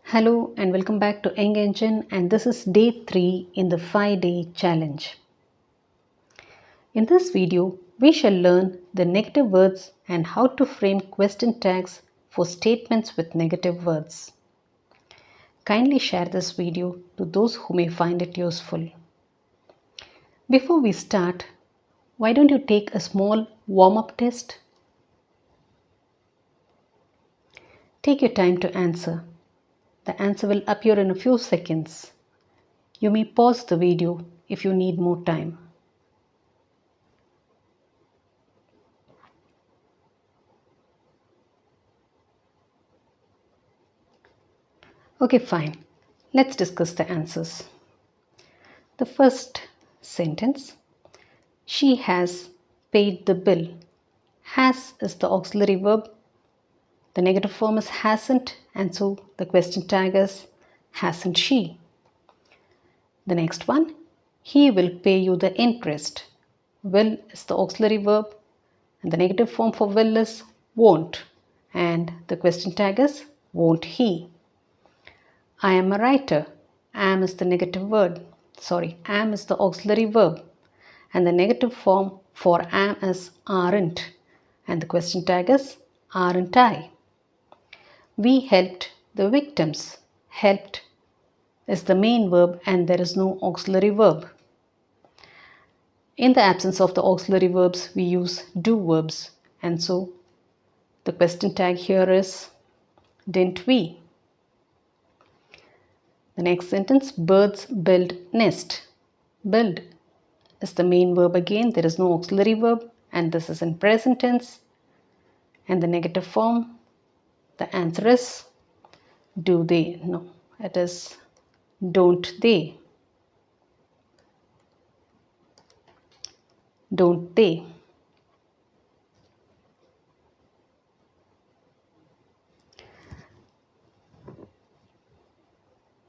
Hello and welcome back to ENG Engine, and this is day 3 in the 5-day challenge. In this video, we shall learn the negative words and how to frame question tags for statements with negative words. Kindly share this video to those who may find it useful. Before we start, why don't you take a small warm-up test? Take your time to answer. The answer will appear in a few seconds. You may pause the video if you need more time. Okay, fine. Let's discuss the answers. The first sentence, she has paid the bill. Has is the auxiliary verb. The negative form is hasn't, and so the question tag is hasn't she. The next one, he will pay you the interest. Will is the auxiliary verb, and the negative form for will is won't, and the question tag is won't he. I am a writer. Am is the negative word. Am is the auxiliary verb. And the negative form for am is aren't. And the question tag is aren't I. We helped the victims. Helped is the main verb and there is no auxiliary verb. In the absence of the auxiliary verbs, we use do verbs. And so the question tag here is didn't we. The next sentence, birds build nest. Build is the main verb again. There is no auxiliary verb and this is in present tense. And the negative form, the answer is do they? No, it is don't they. Don't they.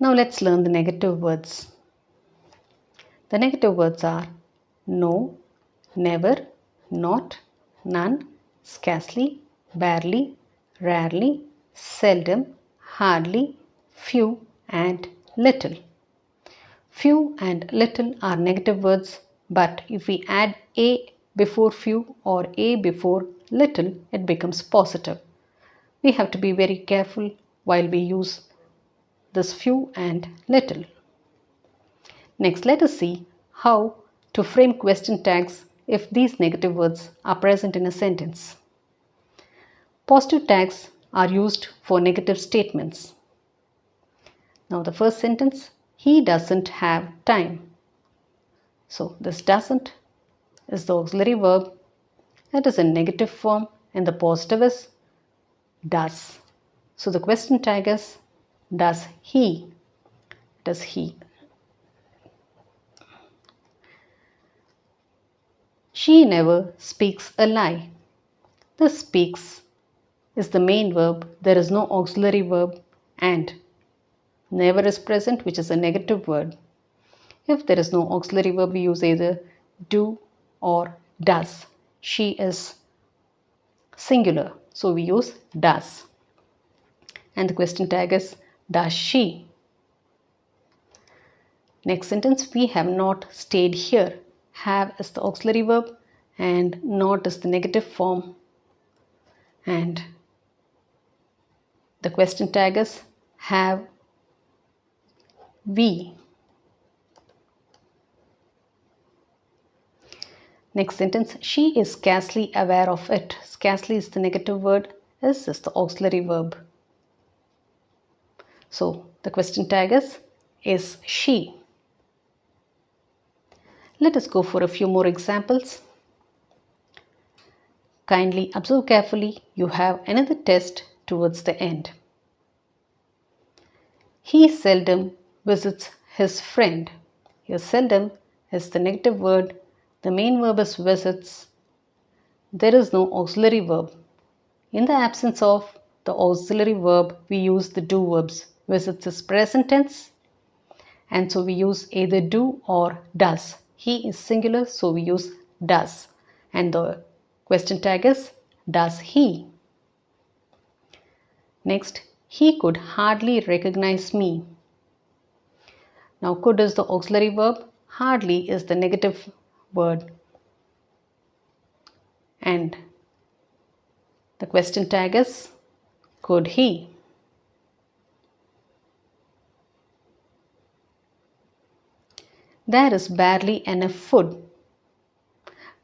Now let's learn the negative words. The negative words are no, never, not, none, scarcely, barely, rarely, seldom, hardly, few, and little. Few and little are negative words, but if we add a before few or a before little, it becomes positive. We have to be very careful while we use this few and little. Next, let us see how to frame question tags if these negative words are present in a sentence. Positive tags are used for negative statements. Now the first sentence, he doesn't have time. So this doesn't is the auxiliary verb. It is in negative form and the positive is does. So the question tag is does he. Does he. She never speaks a lie. The speaks is the main verb. There is no auxiliary verb and never is present, which is a negative word. If there is no auxiliary verb, we use either do or does. She is singular, so we use does. And the question tag is does she. Next sentence, we have not stayed here. Have is the auxiliary verb and not is the negative form. And the question tag is have we. Next sentence, she is scarcely aware of it. Scarcely is the negative word, is the auxiliary verb. So the question tag is she. Let us go for a few more examples. Kindly observe carefully. You have another test towards the end. He seldom visits his friend. Here seldom is the negative word. The main verb is visits. There is no auxiliary verb. In the absence of the auxiliary verb, we use the do verbs. Visits is present tense and so we use either do or does. He is singular, so we use does. And the question tag is does he. Next, He could hardly recognize me. Now could is the auxiliary verb, hardly is the negative word, and the question tag is could he. There is barely enough food.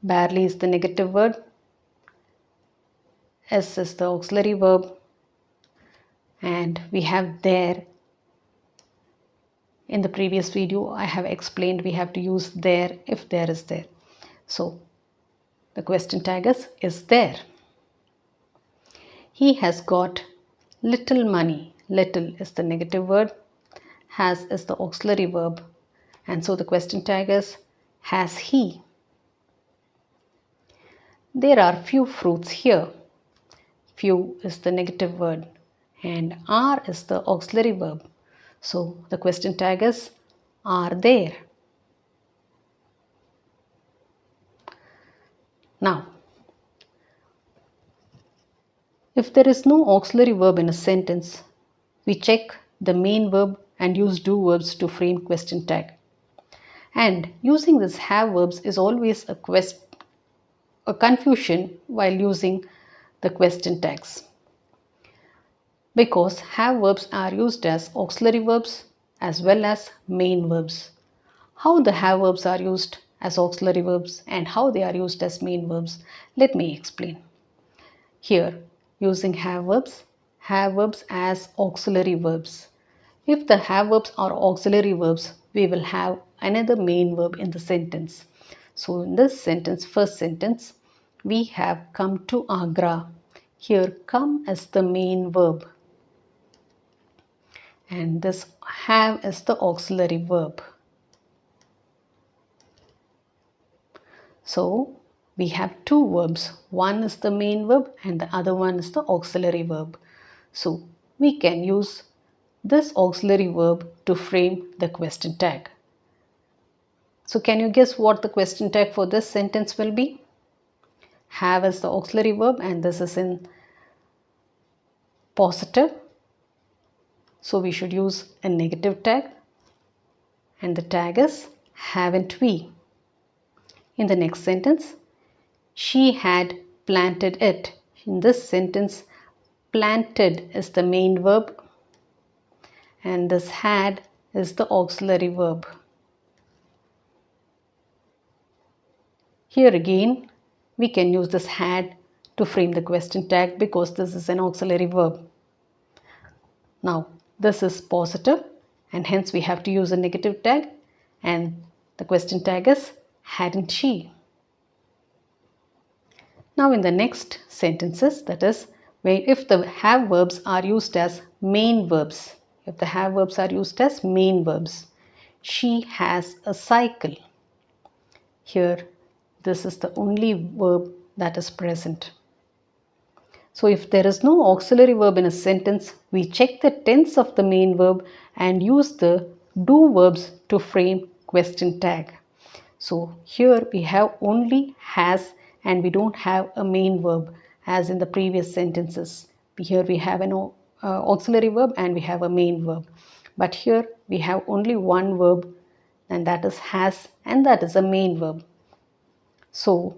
Barely is the negative word. S is the auxiliary verb. And we have there. In the previous video, I have explained we have to use there if there is there. So, the question tag is there. He has got little money. Little is the negative word. Has is the auxiliary verb. And so the question tag is has he. There are few fruits here. Few is the negative word and are is the auxiliary verb. So the question tag is are there. Now, if there is no auxiliary verb in a sentence, we check the main verb and use do verbs to frame question tag. And using this have verbs is always a confusion while using the question tags. Because have verbs are used as auxiliary verbs as well as main verbs. How the have verbs are used as auxiliary verbs and how they are used as main verbs, let me explain. Here, using have verbs as auxiliary verbs. If the have verbs are auxiliary verbs, we will have another main verb in the sentence. So in this sentence, first sentence, we have come to Agra. Here, come is the main verb. And this have is the auxiliary verb. So we have two verbs. One is the main verb and the other one is the auxiliary verb. So we can use this auxiliary verb to frame the question tag. So can you guess what the question tag for this sentence will be? Have is the auxiliary verb and this is in positive. So we should use a negative tag and the tag is haven't we. In the next sentence, she had planted it. In this sentence, planted is the main verb and this had is the auxiliary verb. Here again, we can use this had to frame the question tag because this is an auxiliary verb. Now, this is positive and hence we have to use a negative tag and the question tag is hadn't she. Now in the next sentences, that is, where if the have verbs are used as main verbs, she has a cycle. Here, this is the only verb that is present. So if there is no auxiliary verb in a sentence, we check the tense of the main verb and use the do verbs to frame question tag. So here we have only has and we don't have a main verb as in the previous sentences. Here we have an auxiliary verb and we have a main verb. But here we have only one verb and that is has and that is a main verb. So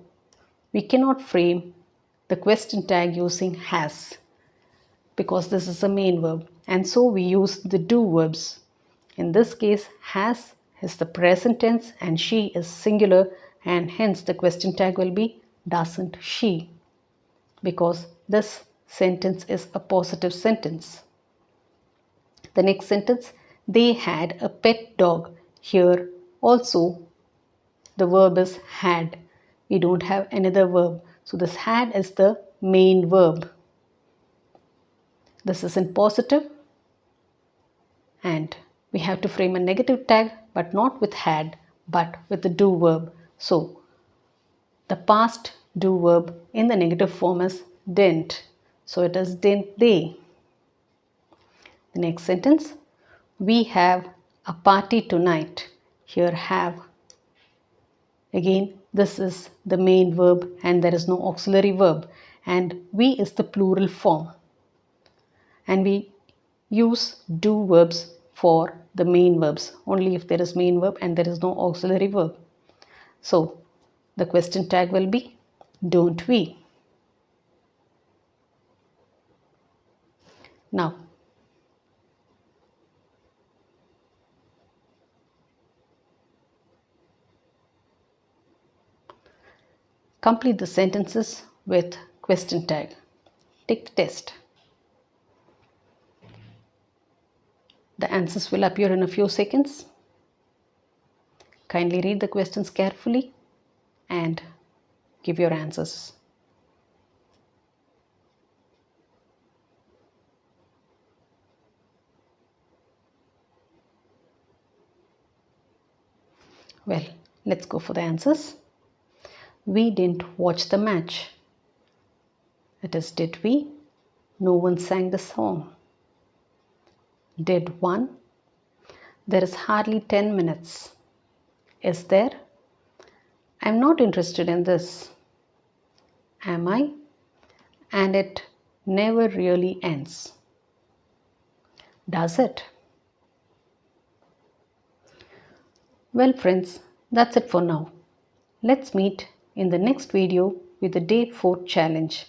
we cannot frame the question tag using has because this is a main verb and so we use the do verbs. In this case, has is the present tense and she is singular and hence the question tag will be doesn't she because this sentence is a positive sentence. The next sentence, they had a pet dog. Here also the verb is had. We don't have another verb. So this had is the main verb. This is in positive and we have to frame a negative tag but not with had but with the do verb. So the past do verb in the negative form is didn't. So it is didn't they. The next sentence, we have a party tonight. Here have. Again, this is the main verb and there is no auxiliary verb and we is the plural form. And we use do verbs for the main verbs, only if there is main verb and there is no auxiliary verb. So the question tag will be don't we. Now complete the sentences with question tag. Tick test. The answers will appear in a few seconds. Kindly read the questions carefully and give your answers. Well, let's go for the answers. We didn't watch the match. It is did we? No one sang the song. Did one? There is hardly 10 minutes. Is there? I'm not interested in this. Am I? And it never really ends. Does it? Well, friends, that's it for now. Let's meet in the next video with the day 4 challenge.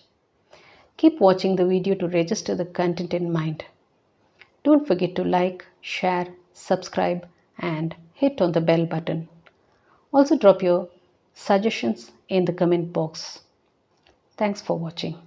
Keep watching the video to register the content in mind. Don't forget to like, share, subscribe, and hit on the bell button. Also drop your suggestions in the comment box. Thanks for watching.